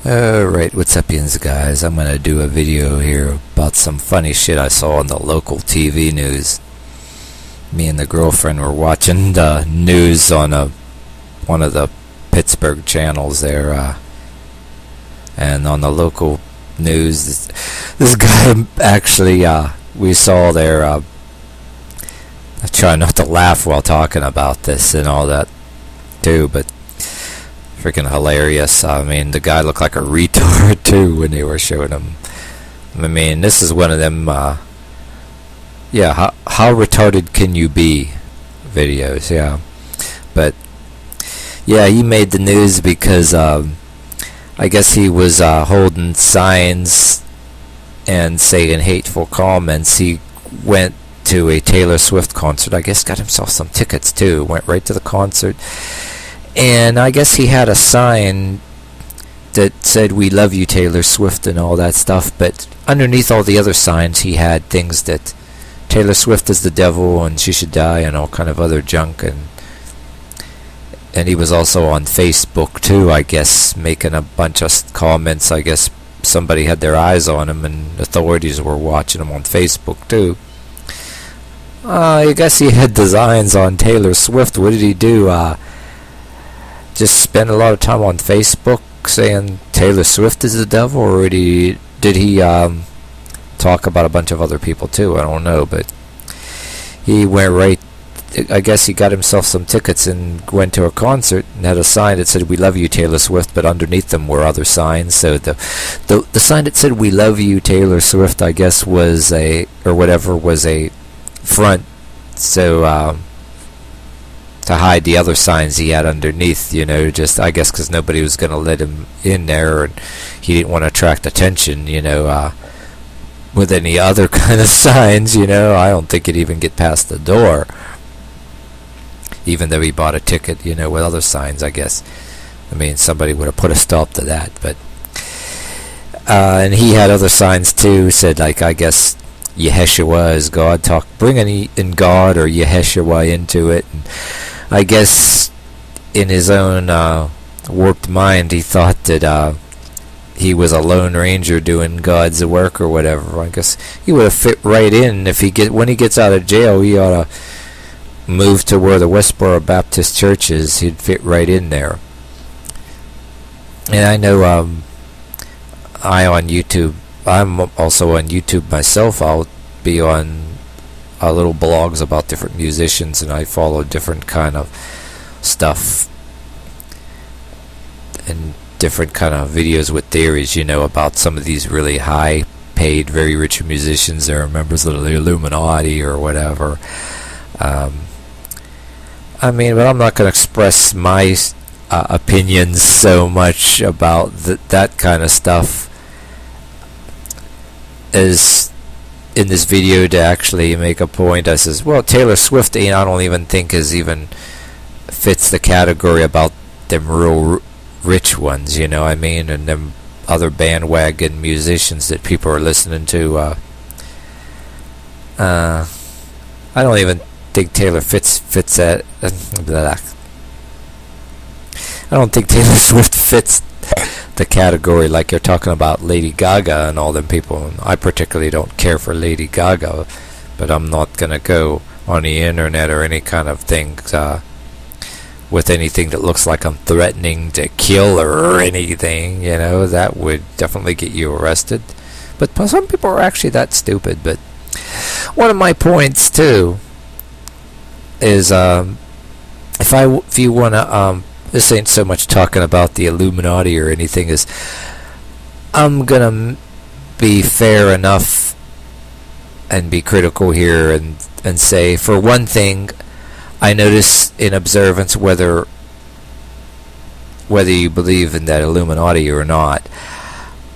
Alright, what's up, yins, guys? I'm gonna do a video here about some funny shit I saw on the local TV news. Me and the girlfriend were watching the news on one of the Pittsburgh channels there, and on the local news, this guy actually, we saw there, I try not to laugh while talking about this and all that, too, but freaking hilarious. I mean, the guy looked like a retard too when they were showing him. I mean, this is one of them yeah, how retarded can you be videos. Yeah, but yeah, he made the news because I guess he was holding signs and saying hateful comments. He went to a Taylor Swift concert. I guess got himself some tickets too, went right to the concert. And I guess he had a sign that said, "We love you, Taylor Swift," and all that stuff. But underneath all the other signs, he had things that Taylor Swift is the devil and she should die and all kind of other junk. And he was also on Facebook too, I guess, making a bunch of comments. I guess somebody had their eyes on him and authorities were watching him on Facebook too. I guess he had designs on Taylor Swift. What did he do? Just spend a lot of time on Facebook saying Taylor Swift is the devil, or did he talk about a bunch of other people too? I don't know, but he went right. I guess he got himself some tickets and went to a concert and had a sign that said, "We love you, Taylor Swift," but underneath them were other signs. So the sign that said, "We love you, Taylor Swift," I guess was a front. So to hide the other signs he had underneath, just I guess because nobody was going to let him in there, and he didn't want to attract attention, with any other kind of signs, I don't think he'd even get past the door, even though he bought a ticket, with other signs, I guess. I mean, somebody would have put a stop to that, but and he had other signs too, said, like, I guess Yeshua is God, bringing in God or Yeshua into it. And I guess in his own warped mind, he thought that he was a Lone Ranger doing God's work or whatever. I guess he would have fit right in. When he gets out of jail, he ought to move to where the Westboro Baptist Church is. He'd fit right in there. And I know I'm also on YouTube myself. I'll be on little blogs about different musicians, and I follow different kind of stuff and different kind of videos with theories, about some of these really high paid, very rich musicians that are members of the Illuminati or whatever. I mean, but I'm not going to express my opinions so much about that kind of stuff as in this video to actually make a point. I says, well, Taylor Swift, I don't even think even fits the category about them real rich ones, I mean, and them other bandwagon musicians that people are listening to. I don't even think Taylor fits that. I don't think Taylor Swift fits the category like you're talking about Lady Gaga and all them people. And I particularly don't care for Lady Gaga, but I'm not gonna go on the internet or any kind of thing with anything that looks like I'm threatening to kill her or anything. That would definitely get you arrested. But some people are actually that stupid. But one of my points too is if you wanna this ain't so much talking about the Illuminati or anything, is I'm gonna be fair enough and be critical here and say, for one thing, I notice in observance whether you believe in that Illuminati or not,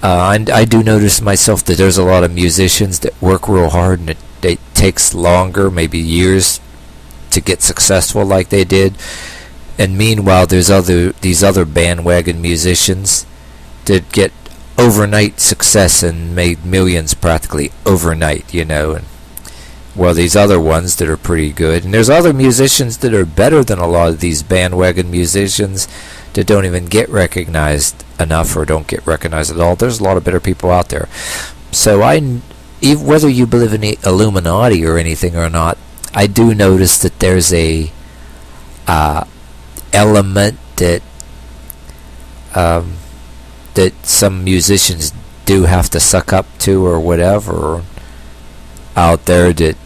I do notice myself that there's a lot of musicians that work real hard, and it takes longer, maybe years, to get successful like they did. And meanwhile, there's these other bandwagon musicians that get overnight success and made millions practically overnight, and well, these other ones that are pretty good, and there's other musicians that are better than a lot of these bandwagon musicians that don't even get recognized enough or don't get recognized at all. There's a lot of better people out there. So whether you believe in the Illuminati or anything or not, I do notice that there's a element that that some musicians do have to suck up to or whatever out there, that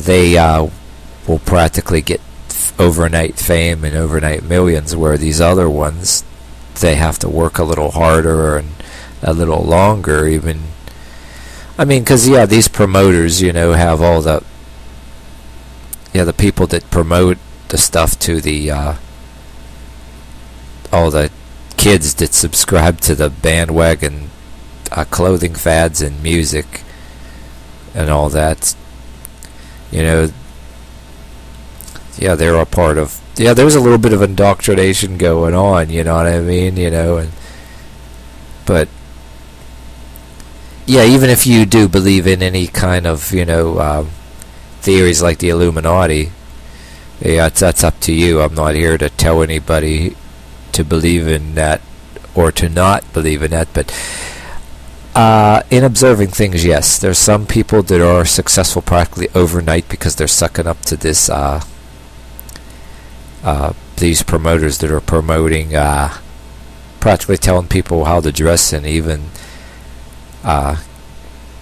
they will practically get overnight fame and overnight millions, where these other ones, they have to work a little harder and a little longer even. I mean, because these promoters, have all the people that promote the stuff to the all the kids that subscribe to the bandwagon clothing fads and music and all that. They're a part of. There's a little bit of indoctrination going on. You know what I mean? But even if you do believe in any kind of theories like the Illuminati, that's up to you. I'm not here to tell anybody to believe in that or to not believe in that. But in observing things, yes, there's some people that are successful practically overnight because they're sucking up to this these promoters that are promoting, practically telling people how to dress, and even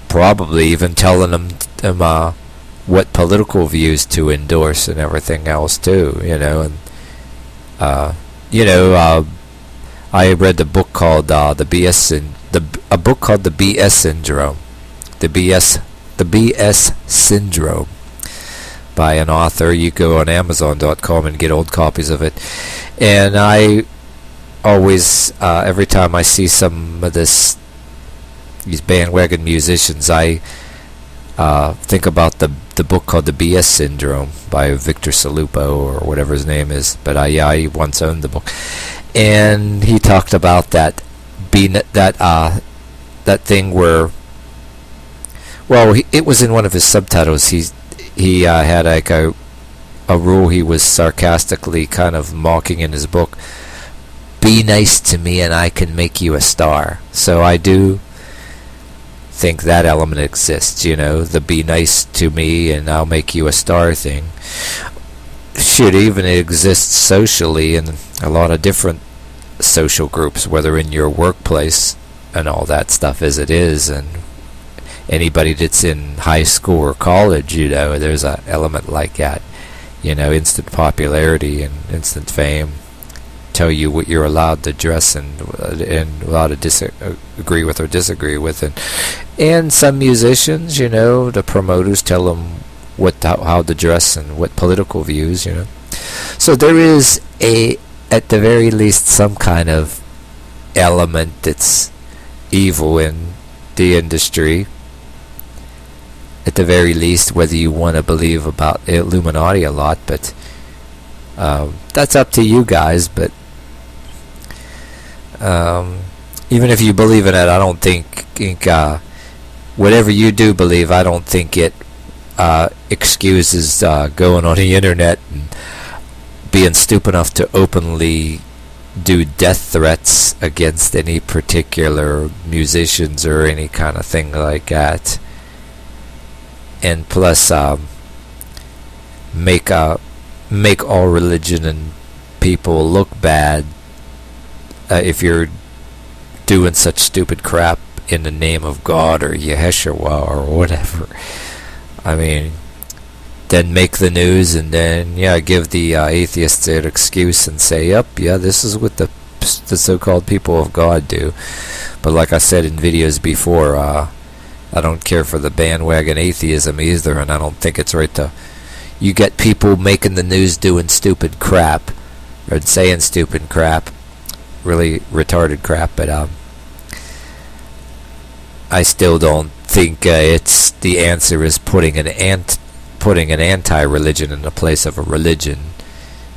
probably even telling them what political views to endorse and everything else too. I read the book called the BS Syndrome, the BS Syndrome, by an author. You go on Amazon.com and get old copies of it. And I always, every time I see some of these bandwagon musicians, I think about the book called The BS Syndrome by Victor Salupo or whatever his name is. But I once owned the book, and he talked about that thing where, it was in one of his subtitles. He had like a rule he was sarcastically kind of mocking in his book: be nice to me and I can make you a star. So I do think that element exists, the be nice to me and I'll make you a star thing. Should even exist socially in a lot of different social groups, whether in your workplace and all that stuff as it is, and anybody that's in high school or college, there's an element like that, instant popularity and instant fame, tell you what you're allowed to dress and allowed to disagree with or disagree with, and some musicians, the promoters tell them how to dress and what political views, So there is at the very least, some kind of element that's evil in the industry. At the very least, whether you want to believe about Illuminati a lot, but that's up to you guys. But even if you believe in it, I don't think whatever you do believe, I don't think it excuses going on the internet and being stupid enough to openly do death threats against any particular musicians or any kind of thing like that. And plus, make all religion and people look bad if you're doing such stupid crap in the name of God or Yeshua or whatever. I mean, then make the news and then give the atheists an excuse and say, yep, this is what the so-called people of God do. But like I said in videos before, I don't care for the bandwagon atheism either, and I don't think it's right to. You get people making the news doing stupid crap or saying stupid crap, really retarded crap, but I still don't think it's the answer is putting an anti-religion in the place of a religion,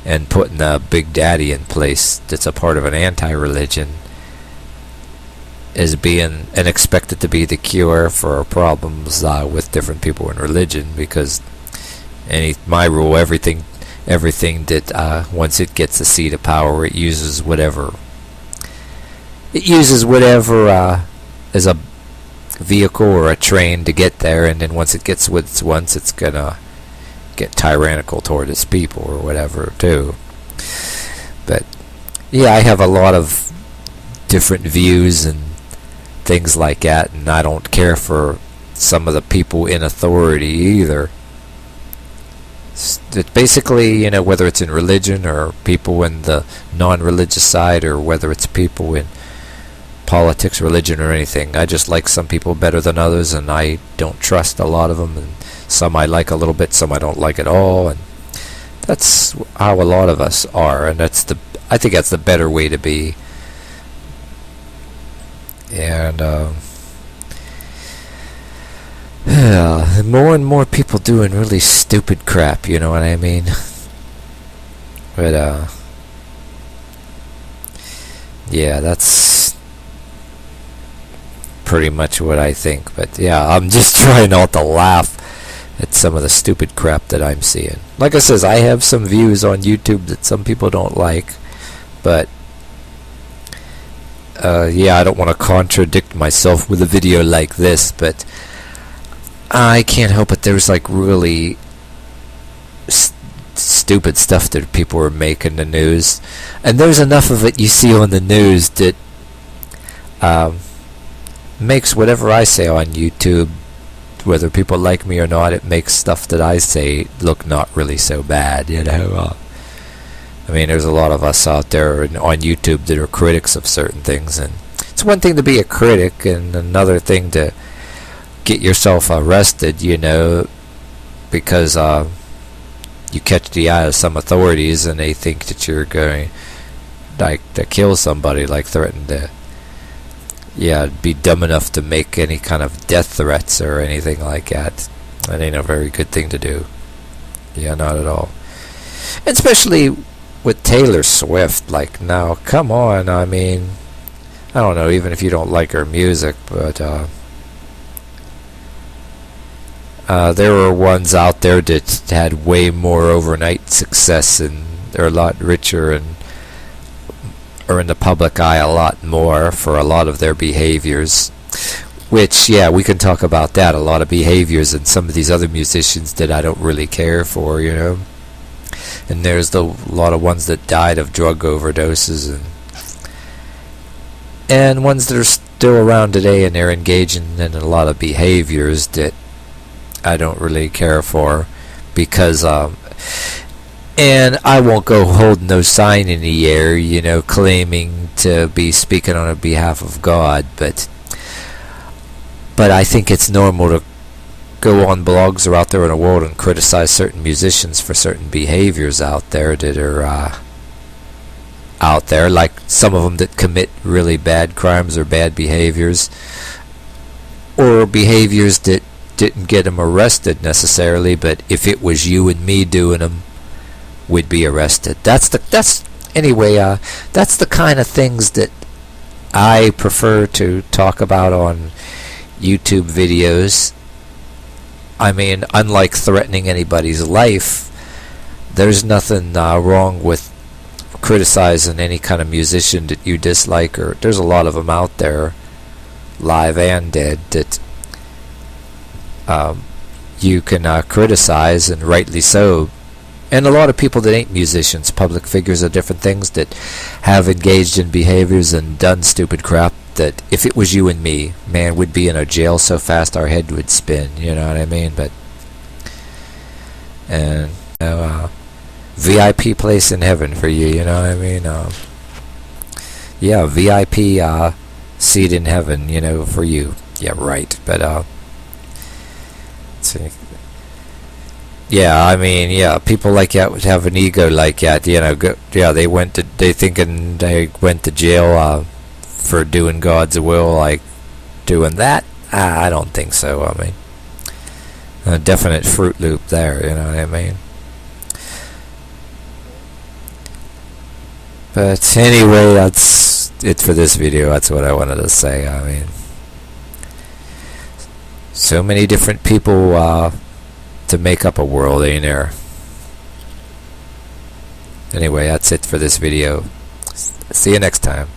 and putting a big daddy in place that's a part of an anti-religion as being and expected to be the cure for problems with different people in religion. Because my rule, everything everything that once it gets a seat of power, it uses whatever as a vehicle or a train to get there, and then once it gets what it wants, it's gonna get tyrannical toward its people or whatever too. But yeah, I have a lot of different views and things like that, and I don't care for some of the people in authority either. It's basically, whether it's in religion or people in the non-religious side, or whether it's people in politics, religion, or anything. I just like some people better than others, and I don't trust a lot of them, and some I like a little bit, some I don't like at all, and that's how a lot of us are, and I think that's the better way to be. And yeah, more and more people doing really stupid crap, you know what I mean? But yeah, that's pretty much what I think. But yeah, I'm just trying not to laugh at some of the stupid crap that I'm seeing. Like I says, I have some views on YouTube that some people don't like, but yeah, I don't want to contradict myself with a video like this, but I can't help it. There's like really stupid stuff that people are making the news, and there's enough of it you see on the news that makes whatever I say on YouTube, whether people like me or not, it makes stuff that I say look not really so bad, I mean, there's a lot of us out there on YouTube that are critics of certain things, and it's one thing to be a critic and another thing to get yourself arrested, because you catch the eye of some authorities and they think that you're going to kill somebody, like threaten to be dumb enough to make any kind of death threats or anything like that. That ain't a very good thing to do. Yeah, not at all. And especially with Taylor Swift, like, now, come on, I mean, I don't know, even if you don't like her music, but there were ones out there that had way more overnight success, and they're a lot richer and are in the public eye a lot more for a lot of their behaviors, which, yeah, we can talk about that, a lot of behaviors and some of these other musicians that I don't really care for, and there's a lot of ones that died of drug overdoses, and ones that are still around today, and they're engaging in a lot of behaviors that I don't really care for, because and I won't go holding no sign in the air, claiming to be speaking on behalf of God, but I think it's normal to go on blogs or out there in the world and criticize certain musicians for certain behaviors out there that are out there, like some of them that commit really bad crimes or bad behaviors, or behaviors that didn't get them arrested necessarily, but if it was you and me doing them, we'd be arrested. That's the kind of things that I prefer to talk about on YouTube videos. I mean, unlike threatening anybody's life, there's nothing wrong with criticizing any kind of musician that you dislike, or there's a lot of them out there, live and dead, that you can criticize, and rightly so. And a lot of people that ain't musicians, public figures or different things, that have engaged in behaviors and done stupid crap that if it was you and me, man, we'd be in a jail so fast our head would spin, you know what I mean? But and VIP place in heaven for you, you know what I mean? Yeah, VIP seat in heaven, for you. Yeah, right. But let's see. Yeah, I mean, yeah, people like that would have an ego like that, they went to jail for doing God's will, like doing that. I don't think so. I mean, a definite Fruit Loop there, you know what I mean? But anyway, that's it for this video. That's what I wanted to say. I mean, so many different people to make up a world, ain't there? Anyway, that's it for this video. See you next time.